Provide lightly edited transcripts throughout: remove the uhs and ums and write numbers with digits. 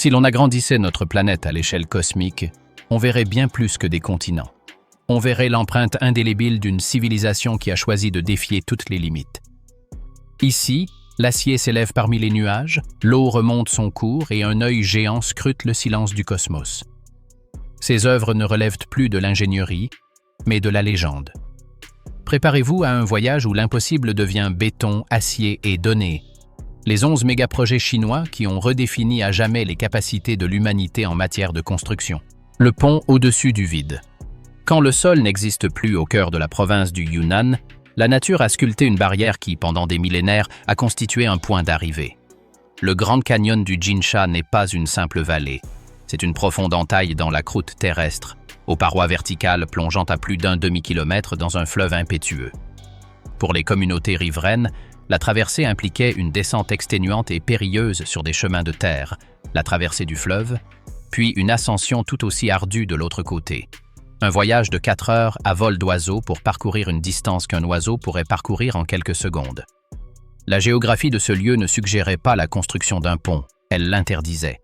Si l'on agrandissait notre planète à l'échelle cosmique, on verrait bien plus que des continents. On verrait l'empreinte indélébile d'une civilisation qui a choisi de défier toutes les limites. Ici, l'acier s'élève parmi les nuages, l'eau remonte son cours et un œil géant scrute le silence du cosmos. Ces œuvres ne relèvent plus de l'ingénierie, mais de la légende. Préparez-vous à un voyage où l'impossible devient béton, acier et données. Les 11 mégaprojets chinois qui ont redéfini à jamais les capacités de l'humanité en matière de construction. Le pont au-dessus du vide. Quand le sol n'existe plus au cœur de la province du Yunnan, la nature a sculpté une barrière qui, pendant des millénaires, a constitué un point d'arrivée. Le Grand Canyon du Jinsha n'est pas une simple vallée. C'est une profonde entaille dans la croûte terrestre, aux parois verticales plongeant à plus d'un demi-kilomètre dans un fleuve impétueux. Pour les communautés riveraines, la traversée impliquait une descente exténuante et périlleuse sur des chemins de terre, la traversée du fleuve, puis une ascension tout aussi ardue de l'autre côté. Un voyage de 4 heures à vol d'oiseau pour parcourir une distance qu'un oiseau pourrait parcourir en quelques secondes. La géographie de ce lieu ne suggérait pas la construction d'un pont, elle l'interdisait.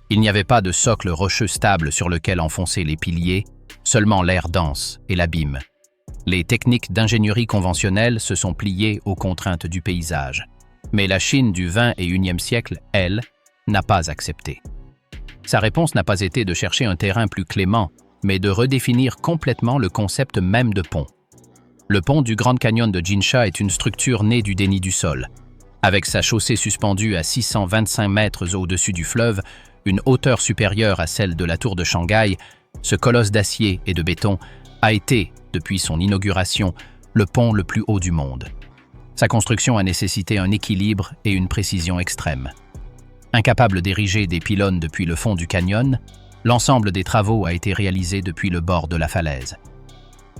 Il n'y avait pas de socle rocheux stable sur lequel enfoncer les piliers, seulement l'air dense et l'abîme. Les techniques d'ingénierie conventionnelles se sont pliées aux contraintes du paysage. Mais la Chine du XXIe siècle, elle, n'a pas accepté. Sa réponse n'a pas été de chercher un terrain plus clément, mais de redéfinir complètement le concept même de pont. Le pont du Grand Canyon de Jinsha est une structure née du déni du sol. Avec sa chaussée suspendue à 625 mètres au-dessus du fleuve, une hauteur supérieure à celle de la tour de Shanghai, ce colosse d'acier et de béton a été, depuis son inauguration, le pont le plus haut du monde. Sa construction a nécessité un équilibre et une précision extrême. Incapable d'ériger des pylônes depuis le fond du canyon, l'ensemble des travaux a été réalisé depuis le bord de la falaise.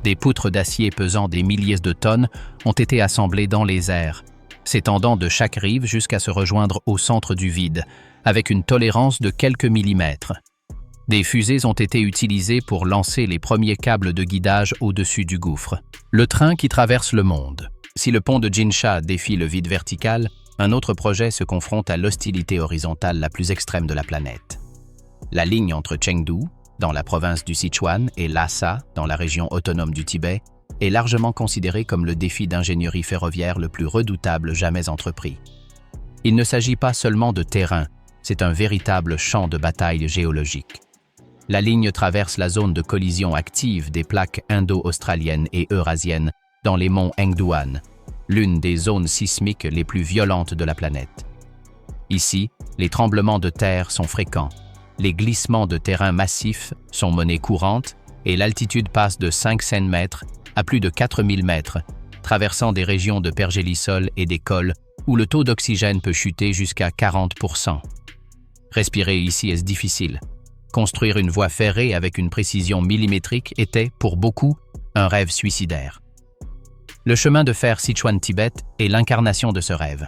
Des poutres d'acier pesant des milliers de tonnes ont été assemblées dans les airs, s'étendant de chaque rive jusqu'à se rejoindre au centre du vide, avec une tolérance de quelques millimètres. Des fusées ont été utilisées pour lancer les premiers câbles de guidage au-dessus du gouffre. Le train qui traverse le monde. Si le pont de Jinsha défie le vide vertical, un autre projet se confronte à l'hostilité horizontale la plus extrême de la planète. La ligne entre Chengdu, dans la province du Sichuan, et Lhasa, dans la région autonome du Tibet, est largement considérée comme le défi d'ingénierie ferroviaire le plus redoutable jamais entrepris. Il ne s'agit pas seulement de terrain, c'est un véritable champ de bataille géologique. La ligne traverse la zone de collision active des plaques indo-australiennes et eurasiennes dans les monts Engduan, l'une des zones sismiques les plus violentes de la planète. Ici, les tremblements de terre sont fréquents, les glissements de terrain massifs sont monnaie courante et l'altitude passe de 500 mètres à plus de 4000 mètres, traversant des régions de pergélisol et des cols où le taux d'oxygène peut chuter jusqu'à 40%. Respirer ici est difficile. Construire une voie ferrée avec une précision millimétrique était, pour beaucoup, un rêve suicidaire. Le chemin de fer Sichuan-Tibet est l'incarnation de ce rêve.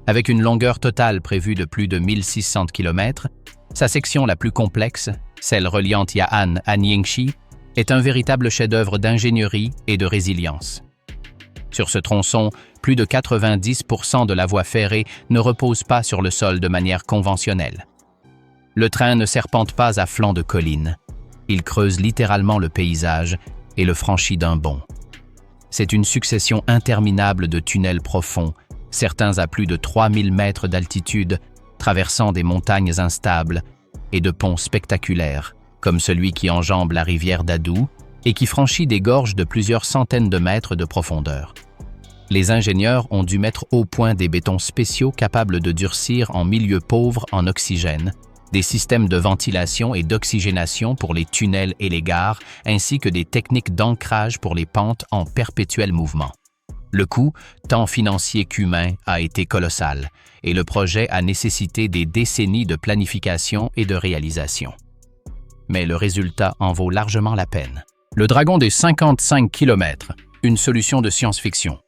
Avec une longueur totale prévue de plus de 1600 km, sa section la plus complexe, celle reliant Ya'an à Ningxi, est un véritable chef-d'œuvre d'ingénierie et de résilience. Sur ce tronçon, plus de 90% de la voie ferrée ne repose pas sur le sol de manière conventionnelle. Le train ne serpente pas à flanc de colline. Il creuse littéralement le paysage et le franchit d'un bond. C'est une succession interminable de tunnels profonds, certains à plus de 3000 mètres d'altitude, traversant des montagnes instables, et de ponts spectaculaires, comme celui qui enjambe la rivière Dadou et qui franchit des gorges de plusieurs centaines de mètres de profondeur. Les ingénieurs ont dû mettre au point des bétons spéciaux capables de durcir en milieu pauvre en oxygène, des systèmes de ventilation et d'oxygénation pour les tunnels et les gares, ainsi que des techniques d'ancrage pour les pentes en perpétuel mouvement. Le coût, tant financier qu'humain, a été colossal, et le projet a nécessité des décennies de planification et de réalisation. Mais le résultat en vaut largement la peine. Le dragon des 55 km, une solution de science-fiction.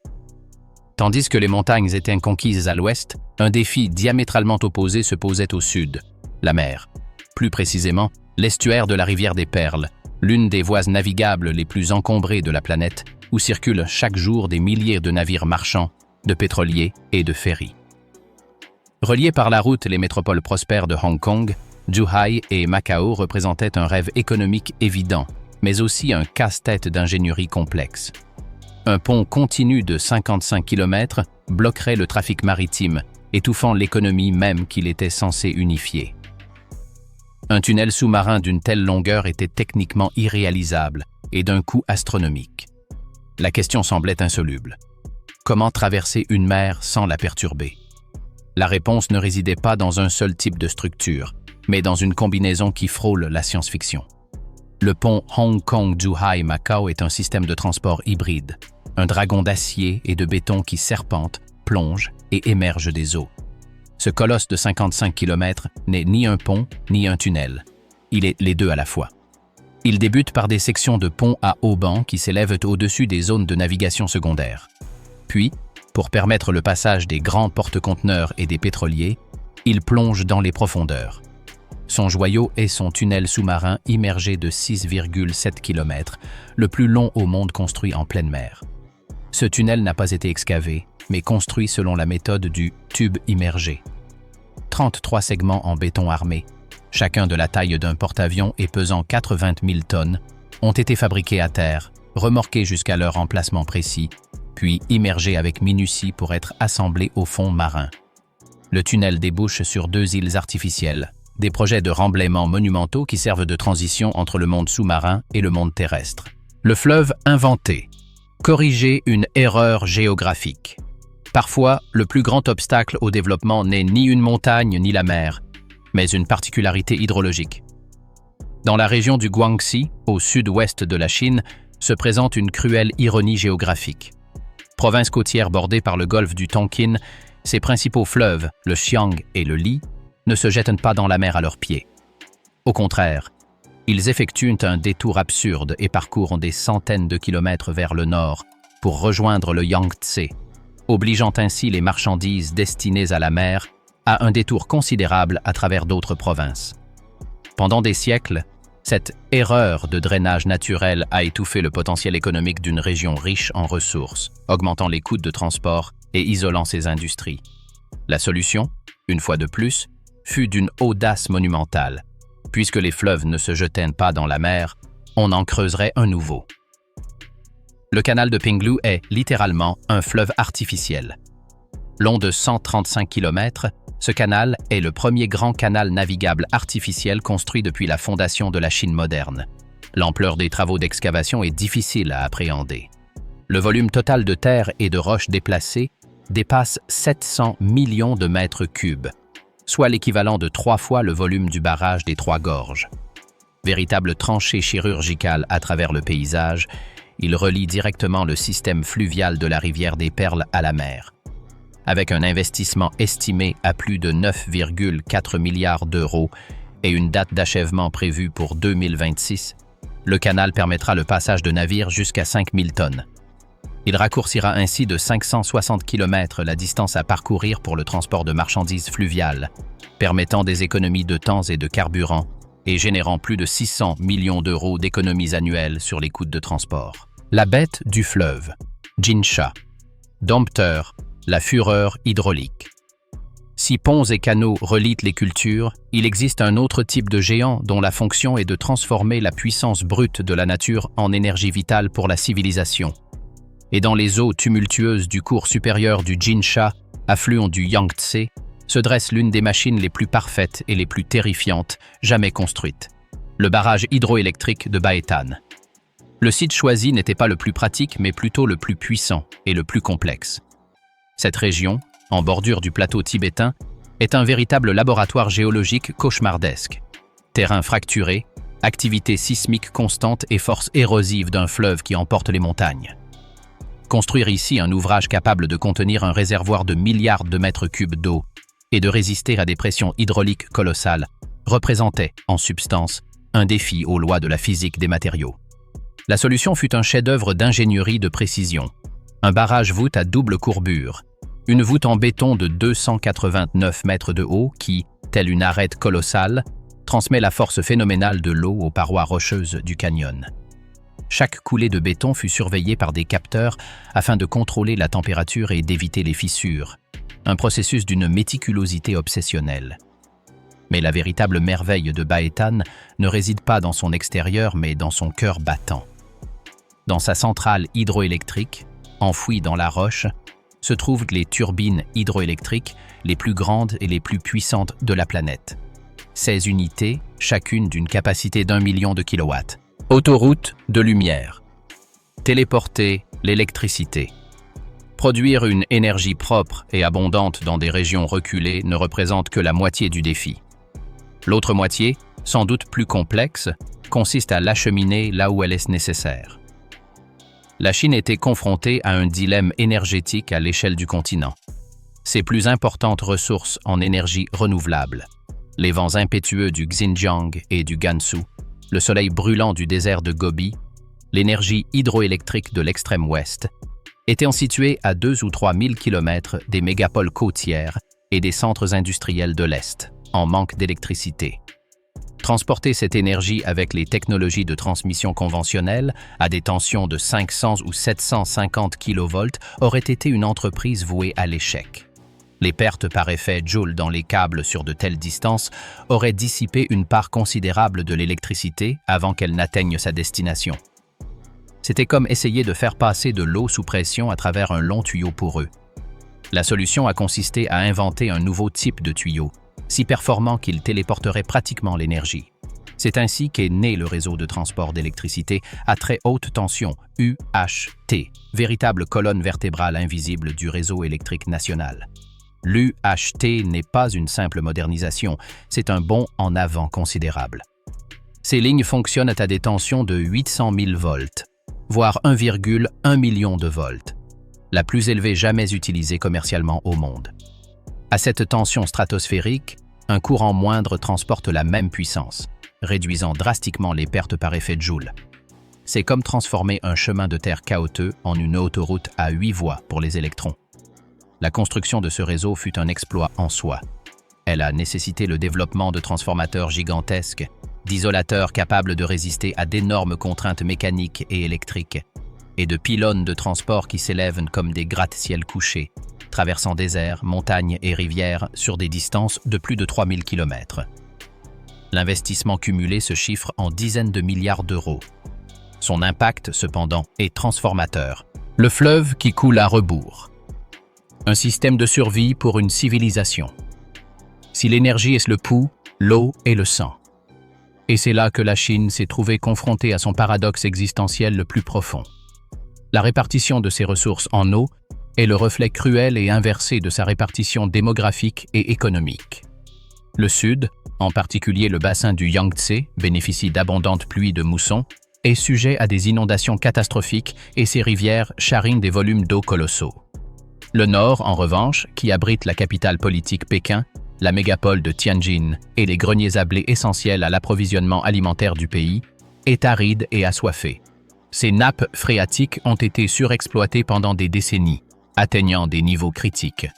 Tandis que les montagnes étaient conquises à l'ouest, un défi diamétralement opposé se posait au sud, la mer. Plus précisément, l'estuaire de la rivière des Perles, l'une des voies navigables les plus encombrées de la planète, où circulent chaque jour des milliers de navires marchands, de pétroliers et de ferries. Reliés par la route, les métropoles prospères de Hong Kong, Zhuhai et Macao représentaient un rêve économique évident, mais aussi un casse-tête d'ingénierie complexe. Un pont continu de 55 km bloquerait le trafic maritime, étouffant l'économie même qu'il était censé unifier. Un tunnel sous-marin d'une telle longueur était techniquement irréalisable et d'un coût astronomique. La question semblait insoluble. Comment traverser une mer sans la perturber? La réponse ne résidait pas dans un seul type de structure, mais dans une combinaison qui frôle la science-fiction. Le pont Hong Kong-Zhuhai-Macao est un système de transport hybride, un dragon d'acier et de béton qui serpente, plonge et émerge des eaux. Ce colosse de 55 km n'est ni un pont ni un tunnel. Il est les deux à la fois. Il débute par des sections de pont à haubans qui s'élèvent au-dessus des zones de navigation secondaire. Puis, pour permettre le passage des grands porte-conteneurs et des pétroliers, il plonge dans les profondeurs. Son joyau est son tunnel sous-marin immergé de 6,7 km, le plus long au monde construit en pleine mer. Ce tunnel n'a pas été excavé, mais construit selon la méthode du tube immergé. 33 segments en béton armé, chacun de la taille d'un porte-avions et pesant 80 000 tonnes, ont été fabriqués à terre, remorqués jusqu'à leur emplacement précis, puis immergés avec minutie pour être assemblés au fond marin. Le tunnel débouche sur 2 îles artificielles, des projets de remblaiement monumentaux qui servent de transition entre le monde sous-marin et le monde terrestre. Le fleuve inventé. Corriger une erreur géographique. Parfois, le plus grand obstacle au développement n'est ni une montagne ni la mer, mais une particularité hydrologique. Dans la région du Guangxi, au sud-ouest de la Chine, se présente une cruelle ironie géographique. Province côtière bordée par le golfe du Tonkin, ses principaux fleuves, le Xiang et le Li, ne se jettent pas dans la mer à leurs pieds. Au contraire, ils effectuent un détour absurde et parcourent des centaines de kilomètres vers le nord pour rejoindre le Yangtze, obligeant ainsi les marchandises destinées à la mer à un détour considérable à travers d'autres provinces. Pendant des siècles, cette erreur de drainage naturel a étouffé le potentiel économique d'une région riche en ressources, augmentant les coûts de transport et isolant ses industries. La solution, une fois de plus, fut d'une audace monumentale. Puisque les fleuves ne se jetaient pas dans la mer, on en creuserait un nouveau. Le canal de Pinglu est littéralement un fleuve artificiel. Long de 135 km, ce canal est le premier grand canal navigable artificiel construit depuis la fondation de la Chine moderne. L'ampleur des travaux d'excavation est difficile à appréhender. Le volume total de terre et de roches déplacées dépasse 700 millions de mètres cubes, soit l'équivalent de 3 fois le volume du barrage des Trois Gorges. Véritable tranchée chirurgicale à travers le paysage, il relie directement le système fluvial de la rivière des Perles à la mer. Avec un investissement estimé à plus de 9,4 milliards d'euros et une date d'achèvement prévue pour 2026, le canal permettra le passage de navires jusqu'à 5000 tonnes. Il raccourcira ainsi de 560 km la distance à parcourir pour le transport de marchandises fluviales, permettant des économies de temps et de carburant et générant plus de 600 millions d'euros d'économies annuelles sur les coûts de transport. La bête du fleuve, Jinsha. Dompteur, la fureur hydraulique. Si ponts et canaux relient les cultures, il existe un autre type de géant dont la fonction est de transformer la puissance brute de la nature en énergie vitale pour la civilisation. Et dans les eaux tumultueuses du cours supérieur du Jinsha, affluent du Yangtze, se dresse l'une des machines les plus parfaites et les plus terrifiantes jamais construites, le barrage hydroélectrique de Baetan. Le site choisi n'était pas le plus pratique, mais plutôt le plus puissant et le plus complexe. Cette région, en bordure du plateau tibétain, est un véritable laboratoire géologique cauchemardesque. Terrain fracturé, activité sismique constante et force érosive d'un fleuve qui emporte les montagnes. Construire ici un ouvrage capable de contenir un réservoir de milliards de mètres cubes d'eau et de résister à des pressions hydrauliques colossales représentait, en substance, un défi aux lois de la physique des matériaux. La solution fut un chef-d'œuvre d'ingénierie de précision, un barrage-voûte à double courbure, une voûte en béton de 289 mètres de haut qui, telle une arête colossale, transmet la force phénoménale de l'eau aux parois rocheuses du canyon. Chaque coulée de béton fut surveillée par des capteurs afin de contrôler la température et d'éviter les fissures. un processus d'une méticulosité obsessionnelle. Mais la véritable merveille de Baetan ne réside pas dans son extérieur, mais dans son cœur battant. Dans sa centrale hydroélectrique, enfouie dans la roche, se trouvent les turbines hydroélectriques les plus grandes et les plus puissantes de la planète. 16 unités, chacune d'une capacité d'1 million de kilowatts. Autoroute de lumière. Téléporter l'électricité. Produire une énergie propre et abondante dans des régions reculées ne représente que la moitié du défi. L'autre moitié, sans doute plus complexe, consiste à l'acheminer là où elle est nécessaire. La Chine était confrontée à un dilemme énergétique à l'échelle du continent. Ses plus importantes ressources en énergie renouvelable, les vents impétueux du Xinjiang et du Gansu, le soleil brûlant du désert de Gobi, l'énergie hydroélectrique de l'extrême ouest, étant situés à 2 ou 3 000 km des mégapoles côtières et des centres industriels de l'Est, en manque d'électricité. Transporter cette énergie avec les technologies de transmission conventionnelles à des tensions de 500 ou 750 kV aurait été une entreprise vouée à l'échec. Les pertes par effet Joule dans les câbles sur de telles distances auraient dissipé une part considérable de l'électricité avant qu'elle n'atteigne sa destination. C'était comme essayer de faire passer de l'eau sous pression à travers un long tuyau poreux. La solution a consisté à inventer un nouveau type de tuyau, si performant qu'il téléporterait pratiquement l'énergie. C'est ainsi qu'est né le réseau de transport d'électricité à très haute tension, UHT, véritable colonne vertébrale invisible du réseau électrique national. L'UHT n'est pas une simple modernisation, c'est un bond en avant considérable. Ces lignes fonctionnent à des tensions de 800 000 volts, voire 1,1 million de volts, la plus élevée jamais utilisée commercialement au monde. À cette tension stratosphérique, un courant moindre transporte la même puissance, réduisant drastiquement les pertes par effet Joule. C'est comme transformer un chemin de terre chaotique en une autoroute à 8 voies pour les électrons. La construction de ce réseau fut un exploit en soi. Elle a nécessité le développement de transformateurs gigantesques, d'isolateurs capables de résister à d'énormes contraintes mécaniques et électriques, et de pylônes de transport qui s'élèvent comme des gratte-ciel couchés, traversant déserts, montagnes et rivières sur des distances de plus de 3000 km. L'investissement cumulé se chiffre en dizaines de milliards d'euros. Son impact, cependant, est transformateur. Le fleuve qui coule à rebours. Un système de survie pour une civilisation. Si l'énergie est le pouls, l'eau est le sang. Et c'est là que la Chine s'est trouvée confrontée à son paradoxe existentiel le plus profond. La répartition de ses ressources en eau est le reflet cruel et inversé de sa répartition démographique et économique. Le Sud, en particulier le bassin du Yangtze, bénéficie d'abondantes pluies de mousson, est sujet à des inondations catastrophiques et ses rivières charinent des volumes d'eau colossaux. Le Nord, en revanche, qui abrite la capitale politique Pékin, la mégapole de Tianjin et les greniers à blé essentiels à l'approvisionnement alimentaire du pays, est aride et assoiffé. Ces nappes phréatiques ont été surexploitées pendant des décennies, atteignant des niveaux critiques.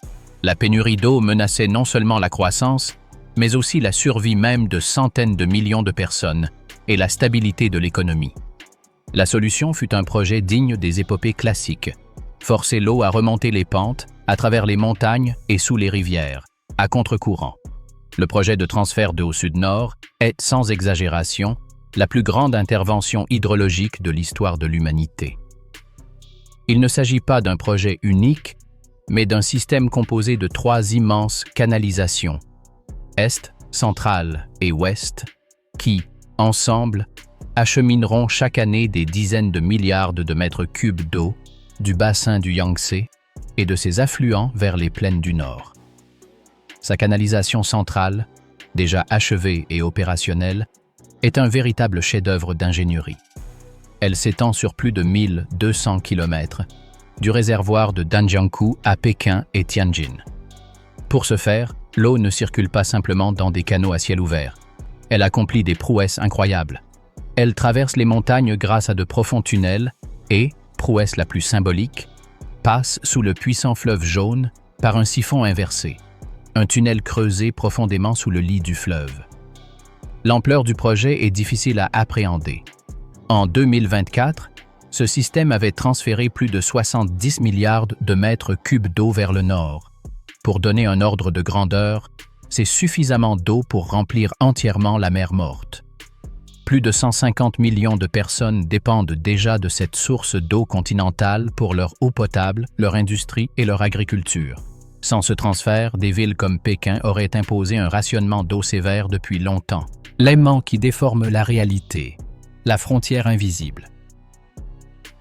La pénurie d'eau menaçait non seulement la croissance, mais aussi la survie même de centaines de millions de personnes et la stabilité de l'économie. La solution fut un projet digne des épopées classiques, forcer l'eau à remonter les pentes, à travers les montagnes et sous les rivières, à contre-courant. Le projet de transfert d'eau sud-nord est, sans exagération, la plus grande intervention hydrologique de l'histoire de l'humanité. Il ne s'agit pas d'un projet unique, mais d'un système composé de 3 immenses canalisations, Est, Centrale et Ouest, qui, ensemble, achemineront chaque année des dizaines de milliards de mètres cubes d'eau du bassin du Yangtze et de ses affluents vers les plaines du Nord. Sa canalisation centrale, déjà achevée et opérationnelle, est un véritable chef-d'œuvre d'ingénierie. Elle s'étend sur plus de 1200 km, du réservoir de Danjiangkou à Pékin et Tianjin. Pour ce faire, l'eau ne circule pas simplement dans des canaux à ciel ouvert. Elle accomplit des prouesses incroyables. Elle traverse les montagnes grâce à de profonds tunnels et, prouesse la plus symbolique, passe sous le puissant fleuve jaune par un siphon inversé, un tunnel creusé profondément sous le lit du fleuve. L'ampleur du projet est difficile à appréhender. En 2024, ce système avait transféré plus de 70 milliards de mètres cubes d'eau vers le nord, pour donner un ordre de grandeur, c'est suffisamment d'eau pour remplir entièrement la mer Morte. Plus de 150 millions de personnes dépendent déjà de cette source d'eau continentale pour leur eau potable, leur industrie et leur agriculture. Sans ce transfert, des villes comme Pékin auraient imposé un rationnement d'eau sévère depuis longtemps. L'aimant qui déforme la réalité, la frontière invisible.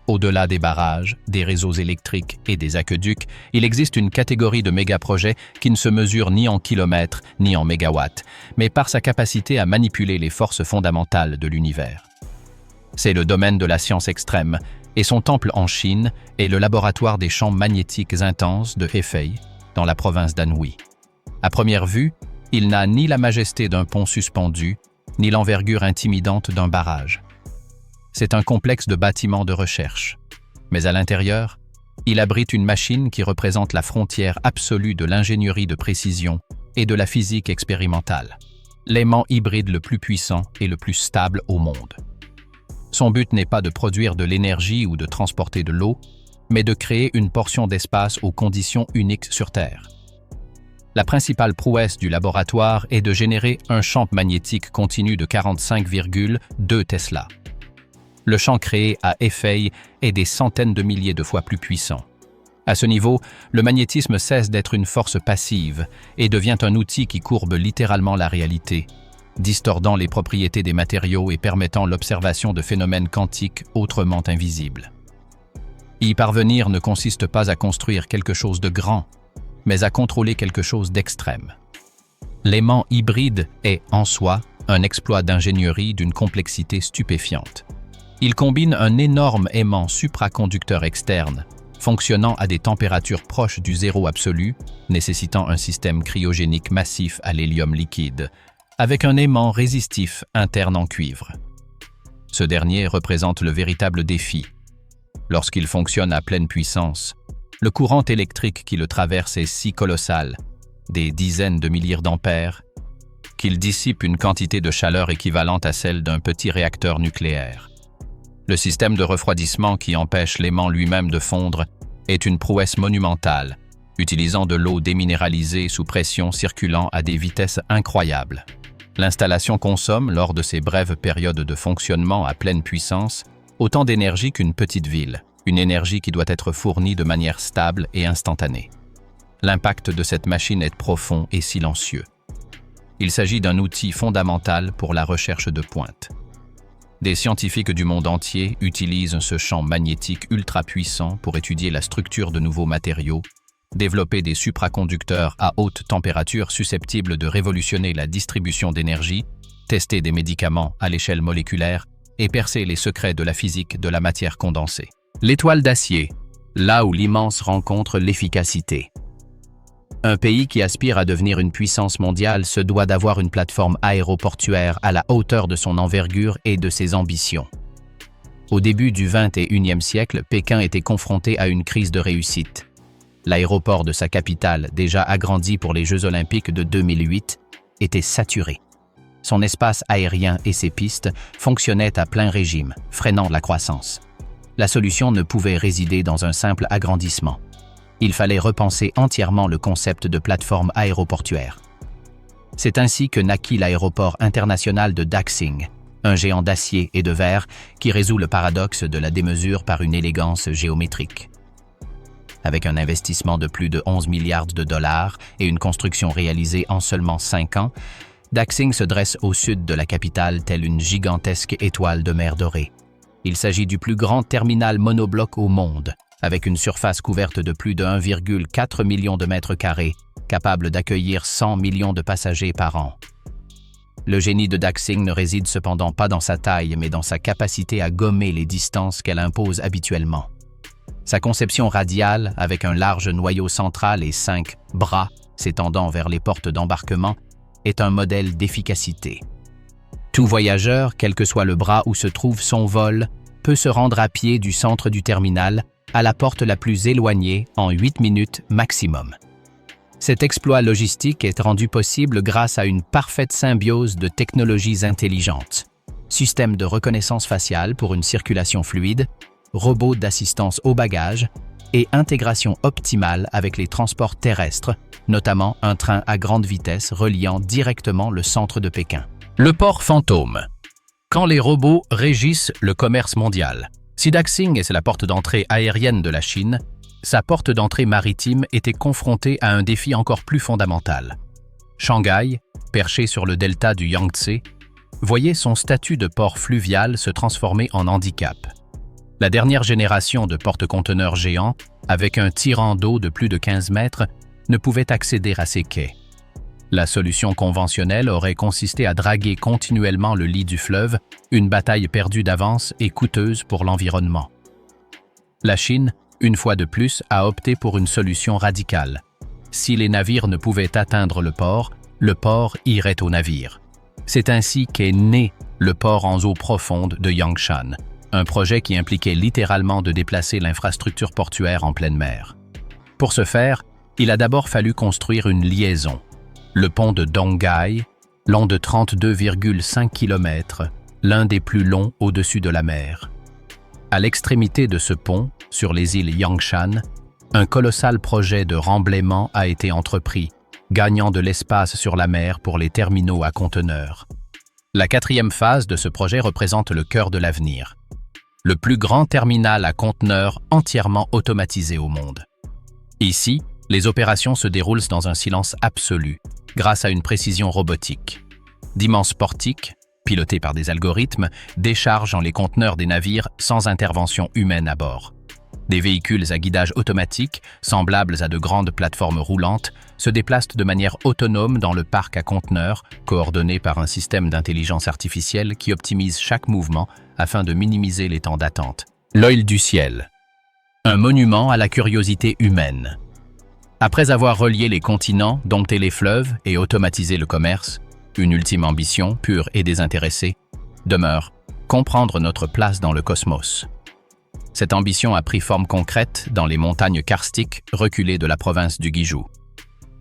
Au-delà des barrages, des réseaux électriques et des aqueducs, il existe une catégorie de mégaprojets qui ne se mesure ni en kilomètres ni en mégawatts, mais par sa capacité à manipuler les forces fondamentales de l'univers. C'est le domaine de la science extrême, et son temple en Chine est le laboratoire des champs magnétiques intenses de Hefei, dans la province d'Anhui. À première vue, il n'a ni la majesté d'un pont suspendu, ni l'envergure intimidante d'un barrage. C'est un complexe de bâtiments de recherche. Mais à l'intérieur, il abrite une machine qui représente la frontière absolue de l'ingénierie de précision et de la physique expérimentale. L'aimant hybride le plus puissant et le plus stable au monde. Son but n'est pas de produire de l'énergie ou de transporter de l'eau, mais de créer une portion d'espace aux conditions uniques sur Terre. La principale prouesse du laboratoire est de générer un champ magnétique continu de 45,2 Tesla. Le champ créé à Hefei est des centaines de milliers de fois plus puissant. À ce niveau, le magnétisme cesse d'être une force passive et devient un outil qui courbe littéralement la réalité, distordant les propriétés des matériaux et permettant l'observation de phénomènes quantiques autrement invisibles. Y parvenir ne consiste pas à construire quelque chose de grand, mais à contrôler quelque chose d'extrême. L'aimant hybride est, en soi, un exploit d'ingénierie d'une complexité stupéfiante. Il combine un énorme aimant supraconducteur externe, fonctionnant à des températures proches du zéro absolu, nécessitant un système cryogénique massif à l'hélium liquide, avec un aimant résistif interne en cuivre. Ce dernier représente le véritable défi. Lorsqu'il fonctionne à pleine puissance, le courant électrique qui le traverse est si colossal, des dizaines de milliers d'ampères, qu'il dissipe une quantité de chaleur équivalente à celle d'un petit réacteur nucléaire. Le système de refroidissement qui empêche l'aimant lui-même de fondre est une prouesse monumentale, utilisant de l'eau déminéralisée sous pression circulant à des vitesses incroyables. L'installation consomme, lors de ces brèves périodes de fonctionnement à pleine puissance, autant d'énergie qu'une petite ville, une énergie qui doit être fournie de manière stable et instantanée. L'impact de cette machine est profond et silencieux. Il s'agit d'un outil fondamental pour la recherche de pointe. Des scientifiques du monde entier utilisent ce champ magnétique ultra puissant pour étudier la structure de nouveaux matériaux, développer des supraconducteurs à haute température susceptibles de révolutionner la distribution d'énergie, tester des médicaments à l'échelle moléculaire et percer les secrets de la physique de la matière condensée. L'étoile d'acier, là où l'immense rencontre l'efficacité. Un pays qui aspire à devenir une puissance mondiale se doit d'avoir une plateforme aéroportuaire à la hauteur de son envergure et de ses ambitions. Au début du XXIe siècle, Pékin était confronté à une crise de réussite. L'aéroport de sa capitale, déjà agrandi pour les Jeux olympiques de 2008, était saturé. Son espace aérien et ses pistes fonctionnaient à plein régime, freinant la croissance. La solution ne pouvait résider dans un simple agrandissement. Il fallait repenser entièrement le concept de plateforme aéroportuaire. C'est ainsi que naquit l'aéroport international de Daxing, un géant d'acier et de verre qui résout le paradoxe de la démesure par une élégance géométrique. Avec un investissement de plus de 11 milliards de dollars et une construction réalisée en seulement 5 ans, Daxing se dresse au sud de la capitale telle une gigantesque étoile de mer dorée. Il s'agit du plus grand terminal monobloc au monde, avec une surface couverte de plus de 1,4 million de mètres carrés, capable d'accueillir 100 millions de passagers par an. Le génie de Daxing ne réside cependant pas dans sa taille, mais dans sa capacité à gommer les distances qu'elle impose habituellement. Sa conception radiale, avec un large noyau central et 5 bras s'étendant vers les portes d'embarquement, est un modèle d'efficacité. Tout voyageur, quel que soit le bras où se trouve son vol, peut se rendre à pied du centre du terminal à la porte la plus éloignée en 8 minutes maximum. Cet exploit logistique est rendu possible grâce à une parfaite symbiose de technologies intelligentes. Système de reconnaissance faciale pour une circulation fluide, robots d'assistance au bagage et intégration optimale avec les transports terrestres, notamment un train à grande vitesse reliant directement le centre de Pékin. Le port fantôme. Quand les robots régissent le commerce mondial. Si Daxing est la porte d'entrée aérienne de la Chine, sa porte d'entrée maritime était confrontée à un défi encore plus fondamental. Shanghai, perché sur le delta du Yangtze, voyait son statut de port fluvial se transformer en handicap. La dernière génération de porte-conteneurs géants, avec un tirant d'eau de plus de 15 mètres, ne pouvait accéder à ces quais. La solution conventionnelle aurait consisté à draguer continuellement le lit du fleuve, une bataille perdue d'avance et coûteuse pour l'environnement. La Chine, une fois de plus, a opté pour une solution radicale. Si les navires ne pouvaient atteindre le port irait aux navires. C'est ainsi qu'est né le port en eau profonde de Yangshan, un projet qui impliquait littéralement de déplacer l'infrastructure portuaire en pleine mer. Pour ce faire, il a d'abord fallu construire une liaison. Le pont de Donghai, long de 32,5 km, l'un des plus longs au-dessus de la mer. À l'extrémité de ce pont, sur les îles Yangshan, un colossal projet de remblaiement a été entrepris, gagnant de l'espace sur la mer pour les terminaux à conteneurs. La 4e phase de ce projet représente le cœur de l'avenir. Le plus grand terminal à conteneurs entièrement automatisé au monde. Ici, les opérations se déroulent dans un silence absolu, grâce à une précision robotique. D'immenses portiques, pilotés par des algorithmes, déchargent les conteneurs des navires sans intervention humaine à bord. Des véhicules à guidage automatique, semblables à de grandes plateformes roulantes, se déplacent de manière autonome dans le parc à conteneurs, coordonné par un système d'intelligence artificielle qui optimise chaque mouvement afin de minimiser les temps d'attente. L'œil du ciel. Un monument à la curiosité humaine. Après avoir relié les continents, dompté les fleuves et automatisé le commerce, une ultime ambition, pure et désintéressée, demeure comprendre notre place dans le cosmos. Cette ambition a pris forme concrète dans les montagnes karstiques reculées de la province du Guizhou.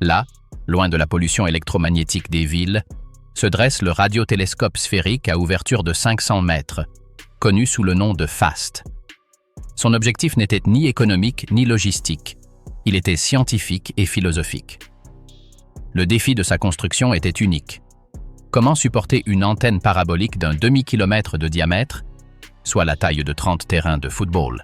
Là, loin de la pollution électromagnétique des villes, se dresse le radiotélescope sphérique à ouverture de 500 mètres, connu sous le nom de FAST. Son objectif n'était ni économique ni logistique, il était scientifique et philosophique. Le défi de sa construction était unique. Comment supporter une antenne parabolique d'un demi-kilomètre de diamètre, soit la taille de 30 terrains de football,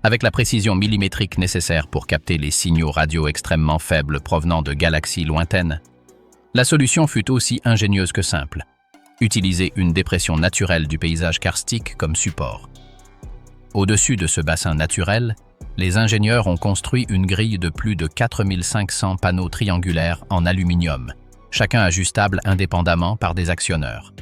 avec la précision millimétrique nécessaire pour capter les signaux radio extrêmement faibles provenant de galaxies lointaines? La solution fut aussi ingénieuse que simple. Utiliser une dépression naturelle du paysage karstique comme support. Au-dessus de ce bassin naturel, les ingénieurs ont construit une grille de plus de 4500 panneaux triangulaires en aluminium, chacun ajustable indépendamment par des actionneurs.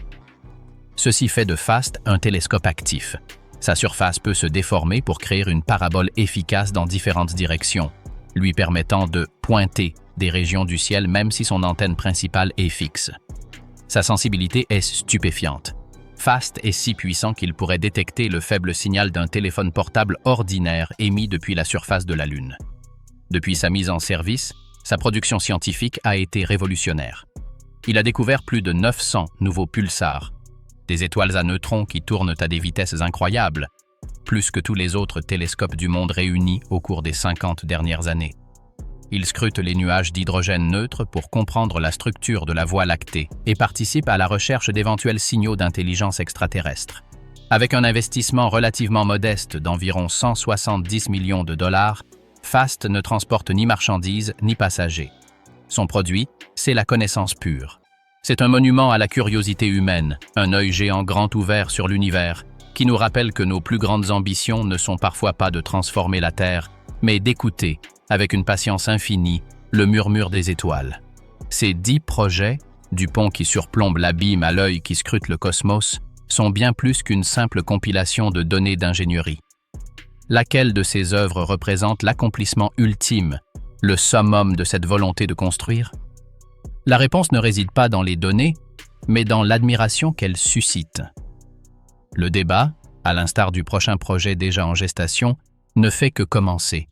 Ceci fait de FAST un télescope actif. Sa surface peut se déformer pour créer une parabole efficace dans différentes directions, lui permettant de pointer des régions du ciel même si son antenne principale est fixe. Sa sensibilité est stupéfiante. FAST est si puissant qu'il pourrait détecter le faible signal d'un téléphone portable ordinaire émis depuis la surface de la Lune. Depuis sa mise en service, sa production scientifique a été révolutionnaire. Il a découvert plus de 900 nouveaux pulsars, des étoiles à neutrons qui tournent à des vitesses incroyables, plus que tous les autres télescopes du monde réunis au cours des 50 dernières années. Il scrute les nuages d'hydrogène neutre pour comprendre la structure de la Voie lactée et participe à la recherche d'éventuels signaux d'intelligence extraterrestre. Avec un investissement relativement modeste d'environ 170 millions de dollars, FAST ne transporte ni marchandises ni passagers. Son produit, c'est la connaissance pure. C'est un monument à la curiosité humaine, un œil géant grand ouvert sur l'univers, qui nous rappelle que nos plus grandes ambitions ne sont parfois pas de transformer la Terre, mais d'écouter, avec une patience infinie, le murmure des étoiles. Ces 10 projets, du pont qui surplombe l'abîme à l'œil qui scrute le cosmos, sont bien plus qu'une simple compilation de données d'ingénierie. Laquelle de ces œuvres représente l'accomplissement ultime, le summum de cette volonté de construire? La réponse ne réside pas dans les données, mais dans l'admiration qu'elles suscitent. Le débat, à l'instar du prochain projet déjà en gestation, ne fait que commencer.